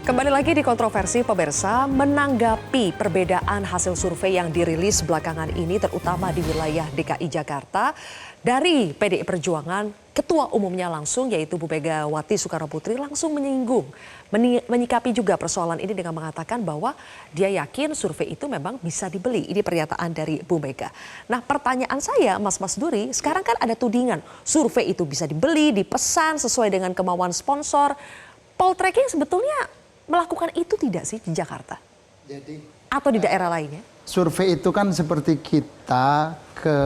Kembali lagi di kontroversi pemirsa, menanggapi perbedaan hasil survei yang dirilis belakangan ini terutama di wilayah DKI Jakarta. Dari PDI Perjuangan, ketua umumnya langsung yaitu Bu Megawati Soekarnoputri langsung menyikapi juga persoalan ini dengan mengatakan bahwa dia yakin survei itu memang bisa dibeli. Ini pernyataan dari Bu Mega. Nah, pertanyaan saya Mas Duri, sekarang kan ada tudingan survei itu bisa dibeli, dipesan sesuai dengan kemauan sponsor. Poltreking sebetulnya melakukan itu tidak sih di Jakarta? Atau di daerah lainnya? Survei itu kan seperti kita ke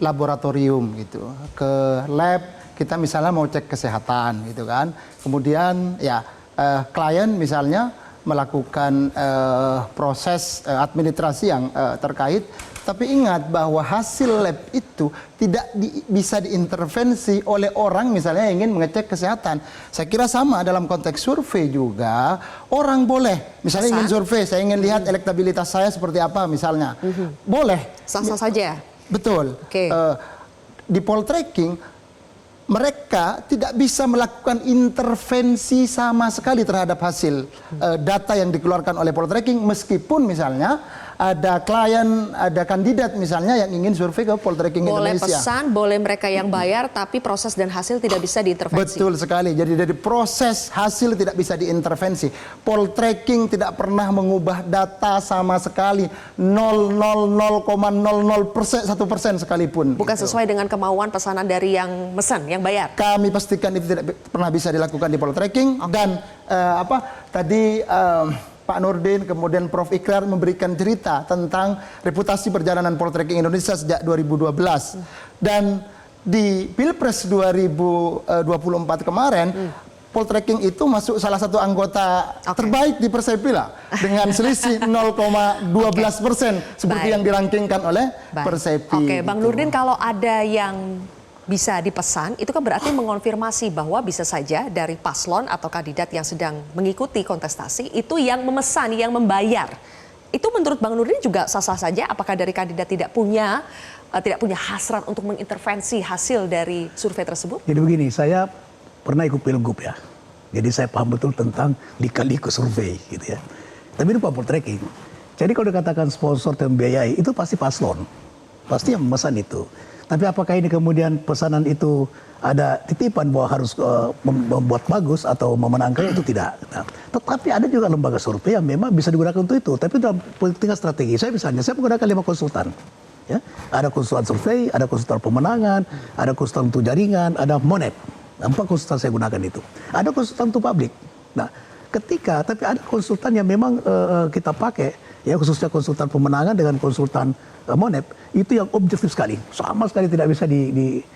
laboratorium gitu, ke lab, kita misalnya mau cek kesehatan gitu kan. Kemudian ya klien misalnya melakukan proses administrasi yang terkait. Tapi ingat bahwa hasil lab itu tidak bisa diintervensi oleh orang misalnya yang ingin mengecek kesehatan. Saya kira sama dalam konteks survei juga. Orang boleh, misalnya ingin survei, saya ingin lihat elektabilitas saya seperti apa misalnya. Boleh. Sah-sah saja. Betul. Di poltreking, mereka tidak bisa melakukan intervensi sama sekali terhadap hasil data yang dikeluarkan oleh poltreking, meskipun misalnya ada klien, ada kandidat misalnya yang ingin survei ke Poltreking Indonesia. Boleh pesan, boleh mereka yang bayar, tapi proses dan hasil tidak bisa diintervensi. Betul sekali. Jadi dari proses hasil tidak bisa diintervensi. Poltreking tidak pernah mengubah data sama sekali. 0,00% 1% sekalipun. Bukan gitu. Sesuai dengan kemauan pesanan dari yang mesen, yang bayar. Kami pastikan itu tidak pernah bisa dilakukan di Poltreking. Dan tadi Pak Nurdin, kemudian Prof. Ikrar memberikan cerita tentang reputasi perjalanan Poltreking Indonesia sejak 2012. Dan di Pilpres 2024 kemarin, Poltreking itu masuk salah satu anggota terbaik di Persepila dengan selisih 0,12% seperti yang dirankingkan oleh Persepi. Oke, Bang Nurdin, kalau ada yang bisa dipesan, itu kan berarti mengonfirmasi bahwa bisa saja dari paslon atau kandidat yang sedang mengikuti kontestasi itu yang memesan, yang membayar. Itu menurut Bang Nurdin juga sah-sah saja? Apakah dari kandidat tidak punya hasrat untuk mengintervensi hasil dari survei tersebut? Jadi begini, saya pernah ikut pilgub ya. Jadi saya paham betul tentang lika-liku survei gitu ya. Tapi ini Pak Poltreking. Jadi kalau dikatakan sponsor dan membiayai, itu pasti paslon. Pasti yang memesan itu. Tapi apakah ini kemudian pesanan itu ada titipan bahwa harus membuat bagus atau memenangkan, itu tidak. Nah, tetapi ada juga lembaga survei yang memang bisa digunakan untuk itu. Tapi dalam tingkat strategi, saya menggunakan 5 konsultan. Ya, ada konsultan survei, ada konsultan pemenangan, ada konsultan untuk jaringan, ada Monep. 4 konsultan saya gunakan itu. Ada konsultan untuk publik. Nah, tapi ada konsultan yang memang kita pakai, ya khususnya konsultan pemenangan dengan konsultan Monep, itu yang objektif sekali, sama sekali tidak bisa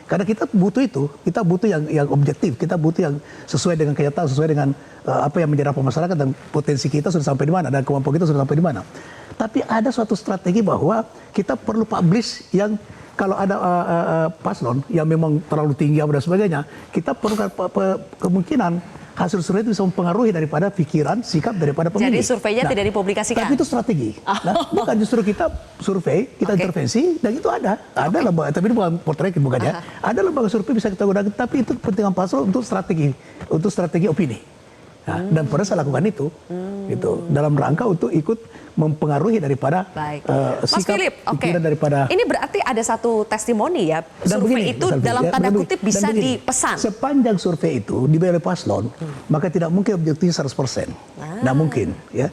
karena kita butuh itu, kita butuh yang objektif, kita butuh yang sesuai dengan kenyataan, sesuai dengan apa yang menjadi masyarakat dan potensi kita sudah sampai di mana dan kemampuan kita sudah sampai di mana. Tapi ada suatu strategi bahwa kita perlu publish yang kalau ada paslon yang memang terlalu tinggi dan sebagainya, kita perlu kemungkinan hasil survei itu bisa mempengaruhi daripada pikiran, sikap daripada pemilih. Jadi surveinya tidak dipublikasikan? Tapi itu strategi. Nah, bukan justru kita survei, kita intervensi, dan itu ada lembaga, tapi itu bukan Poltreking bukan ya. Ada lembaga survei bisa kita gunakan, tapi itu kepentingan paslon untuk strategi opini. Nah, dan pernah saya lakukan itu, gitu, dalam rangka untuk ikut mempengaruhi daripada sikap, pikiran daripada. Ini berarti ada satu testimoni ya, survei itu dalam tanda kutip bisa dipesan. Sepanjang survei itu dibayar oleh paslon, maka tidak mungkin objektif 100%. Nah mungkin, ya.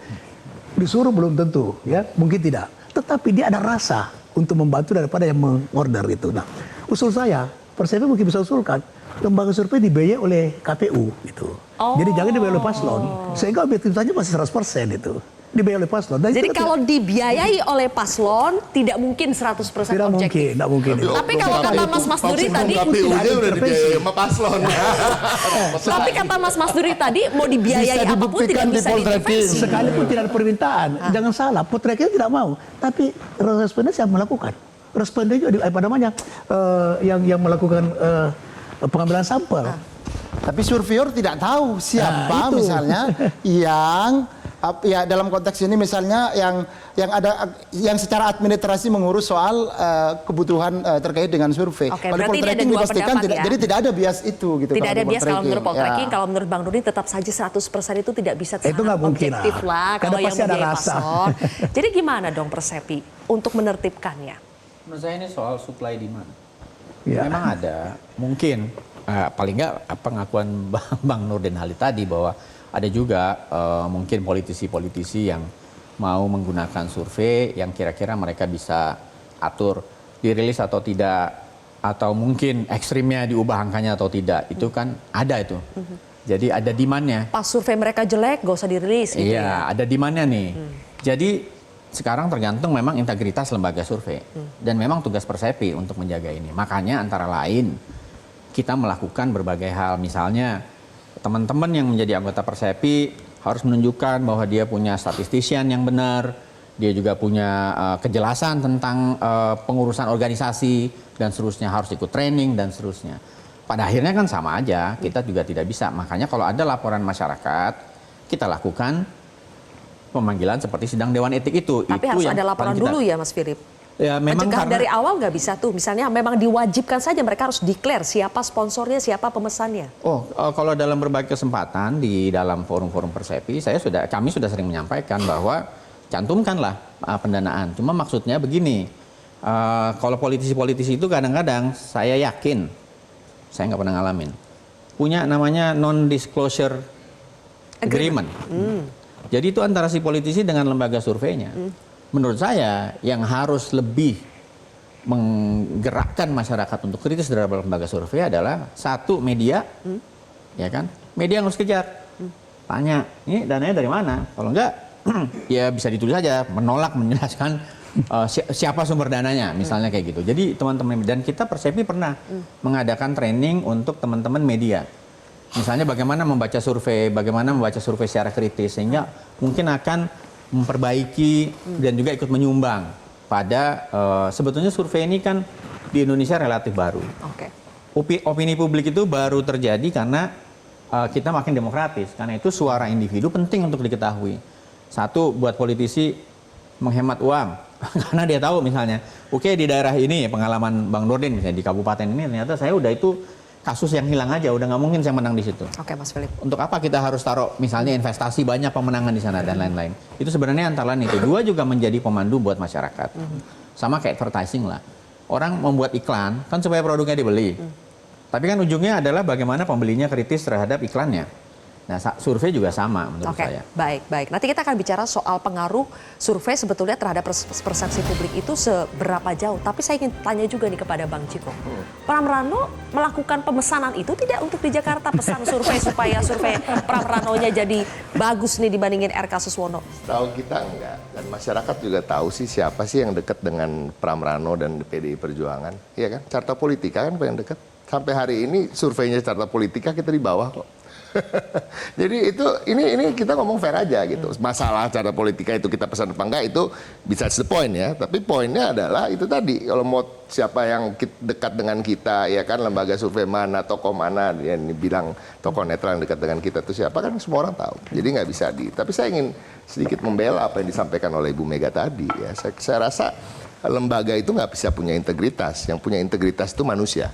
Disuruh belum tentu, ya, mungkin tidak. Tetapi dia ada rasa untuk membantu daripada yang mengorder itu. Nah, usul saya, Persepi mungkin bisa usulkan lembaga survei dibiayai oleh KPU gitu. Jadi jangan dibiayai oleh paslon, sehingga objektivitasnya masih 100% itu. Dibiayai oleh paslon. Dan jadi kalau dibiayai oleh paslon tidak mungkin 100% objektif. Tidak mungkin. Tapi kalau kata Mas Duri tadi KPU-nya udah dibiayai sama paslon. Tapi kata Mas Duri tadi mau dibiayai apapun tidak bisa diintervensi. Sekalipun tidak ada permintaan, jangan salah, Poltreking tidak mau. Tapi responden yang melakukan. Responden juga yang melakukan pengambilan sampel. Tapi surveyor tidak tahu siapa misalnya yang Ya dalam konteks ini misalnya yang secara administrasi mengurus soal kebutuhan terkait dengan survei. Oke, Oleh berarti ini ada poltreking dua dipastikan pendapat ya? jadi tidak ada bias itu gitu. Tidak ada bias kalau menurut poltreking, Ya. kalau menurut Bang Nurdin tetap saja 100% itu tidak bisa Itu sangat nggak mungkin objektif lah. lah Karena kalau yang pasti ada membiayai rasa. paslon. Jadi gimana dong Persepi untuk menertibkannya? Menurut saya ini soal supply demand. Ya. Memang ada, mungkin paling nggak pengakuan Bang Nurdin Halid tadi bahwa ada juga mungkin politisi-politisi yang mau menggunakan survei yang kira-kira mereka bisa atur dirilis atau tidak, atau mungkin ekstrimnya diubah angkanya atau tidak, itu kan ada itu. Jadi ada demand-nya. Pas survei mereka jelek, gak usah dirilis gitu ya. Iya, ada demand-nya nih. Jadi sekarang tergantung memang integritas lembaga survei. Dan memang tugas Persepi untuk menjaga ini. Makanya antara lain kita melakukan berbagai hal. Misalnya teman-teman yang menjadi anggota Persepi harus menunjukkan bahwa dia punya statistician yang benar. Dia juga punya kejelasan tentang pengurusan organisasi dan seterusnya. Harus ikut training dan seterusnya. Pada akhirnya kan sama aja, kita juga tidak bisa. Makanya kalau ada laporan masyarakat, kita lakukan pemanggilan seperti sidang Dewan Etik itu. Tapi harus ada laporan dulu ya Mas Philip. Ya, memang Mencegah karena dari awal nggak bisa tuh. Misalnya memang diwajibkan saja mereka harus declare siapa sponsornya, siapa pemesannya. kalau dalam berbagai kesempatan di dalam forum-forum Persepi, kami sudah sering menyampaikan bahwa cantumkanlah pendanaan. Cuma maksudnya begini, kalau politisi-politisi itu kadang-kadang saya yakin, saya nggak pernah ngalamin, punya namanya non-disclosure agreement. Jadi itu antara si politisi dengan lembaga surveinya. Menurut saya yang harus lebih menggerakkan masyarakat untuk kritis terhadap lembaga survei adalah satu media, ya kan? Media yang harus kejar, tanya, ini dananya dari mana? Kalau enggak, ya bisa ditulis saja, menolak menjelaskan siapa sumber dananya, misalnya kayak gitu. Jadi teman-teman, dan kita Persepi pernah mengadakan training untuk teman-teman media. Misalnya bagaimana membaca survei secara kritis, sehingga mungkin akan memperbaiki dan juga ikut menyumbang pada sebetulnya survei ini kan di Indonesia relatif baru. Oke. Opini publik itu baru terjadi karena kita makin demokratis. Karena itu suara individu penting untuk diketahui. Satu, buat politisi menghemat uang. Karena dia tahu misalnya, oke, di daerah ini pengalaman Bang Nurdin misalnya di kabupaten ini ternyata saya udah itu kasus yang hilang aja, udah nggak mungkin saya menang di situ. Oke, Mas Philip. Untuk apa kita harus taruh misalnya investasi banyak pemenangan di sana dan lain-lain. Itu sebenarnya antara lain itu. Dua juga menjadi pemandu buat masyarakat. Sama kayak advertising lah. Orang membuat iklan kan supaya produknya dibeli. Tapi kan ujungnya adalah bagaimana pembelinya kritis terhadap iklannya. Nah, survei juga sama menurut Oke, saya. baik. Nanti kita akan bicara soal pengaruh survei sebetulnya terhadap persepsi publik itu seberapa jauh. Tapi saya ingin tanya juga nih kepada Bang Ciko. Pramrano melakukan pemesanan itu tidak untuk di Jakarta, pesan survei supaya survei Pramranonya jadi bagus nih dibandingin RK Suswono. Tahu kita enggak, dan masyarakat juga tahu sih siapa sih yang dekat dengan Pramrano dan PDI Perjuangan. Iya kan? Carta Politika kan paling dekat. Sampai hari ini surveinya Carta Politika kita di bawah kok. Jadi ini kita ngomong fair aja gitu. Masalah Carta Politika itu kita pesan apa enggak itu bisa the point ya. Tapi poinnya adalah itu tadi, kalau mau siapa yang dekat dengan kita, ya kan, lembaga survei mana, tokoh mana yang bilang tokoh netral yang dekat dengan kita itu siapa, kan semua orang tahu. Jadi nggak bisa tapi saya ingin sedikit membela apa yang disampaikan oleh Ibu Mega tadi ya. Saya rasa lembaga itu nggak bisa punya integritas. Yang punya integritas itu manusia.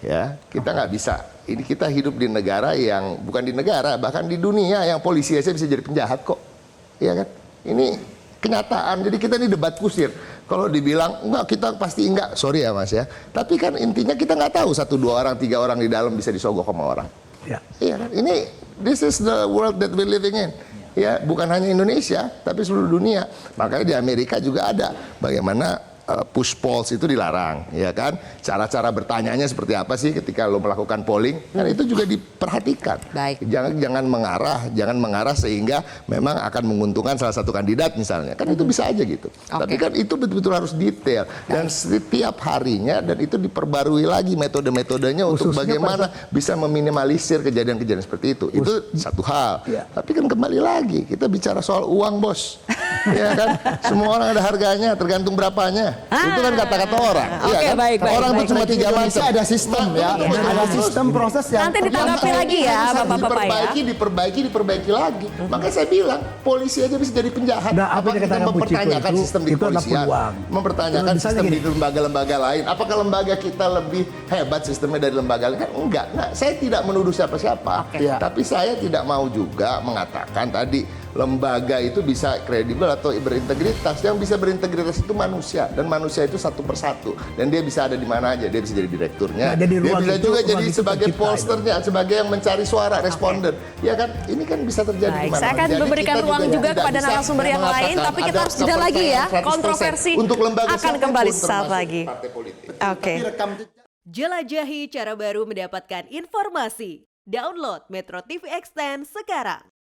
Ya, kita nggak bisa. Ini kita hidup di negara yang bukan di negara, bahkan di dunia yang polisi aja bisa jadi penjahat kok. Iya kan? Ini kenyataan. Jadi kita ini debat kusir. Kalau dibilang enggak, kita pasti enggak. Sorry ya Mas ya. Tapi kan intinya kita nggak tahu 1, 2 orang, 3 orang di dalam bisa disogok sama orang. Ya. Iya kan? This is the world that we're living in. Ya, bukan hanya Indonesia, tapi seluruh dunia. Makanya di Amerika juga ada bagaimana push polls itu dilarang, ya kan? Cara-cara bertanyanya seperti apa sih ketika lo melakukan polling? Kan itu juga diperhatikan. Baik. Jangan mengarah sehingga memang akan menguntungkan salah satu kandidat misalnya. Kan itu bisa aja gitu. Tapi kan itu betul-betul harus detail dan setiap harinya, dan itu diperbarui lagi metode-metodenya untuk bagaimana bisa meminimalisir kejadian-kejadian seperti itu. Itu satu hal. Ya. Tapi kan kembali lagi kita bicara soal uang, Bos. ya kan? Semua orang ada harganya, tergantung berapanya. Itu kan kata-kata orang. Oke, kan? baik, baik, Orang baik. itu cuma 3 macam. Indonesia ada sistem ya, ada sistem proses yang Nanti ditanggapi lagi ya, Bapak-bapak ya. diperbaiki lagi. Makanya saya bilang, polisi aja bisa jadi penjahat. Nah, apa yang kita dikatakan Bu Ciko mempertanyakan itu, sistem di itu adalah kepolisian, peluang. mempertanyakan Misalnya sistem gini. di lembaga-lembaga lain. Apakah lembaga kita lebih hebat sistemnya dari lembaga lain? Kan enggak. Nah, saya tidak menuduh siapa-siapa. Oke. Ya. Tapi saya tidak mau juga mengatakan tadi lembaga itu bisa kredibel atau berintegritas. Yang bisa berintegritas itu manusia, dan manusia itu satu persatu, dan dia bisa ada di mana aja. Dia bisa jadi direkturnya, Nah, jadi dia ruang bisa itu- juga ruang jadi itu sebagai tercipta polsternya, sebagai yang mencari suara responden. Ya kan, ini kan bisa terjadi Baik, di mana. saya akan Jadi memberikan kita ruang juga tidak kepada bisa narasumber yang lain, mengatakan tapi kita ada harus jeda lagi ya. 100% Kontroversi untuk lembaga akan siapapun, kembali sesaat termasuk lagi. partai politik. Oke. rekam Jelajahi cara baru mendapatkan informasi. Download Metro TV Extend sekarang.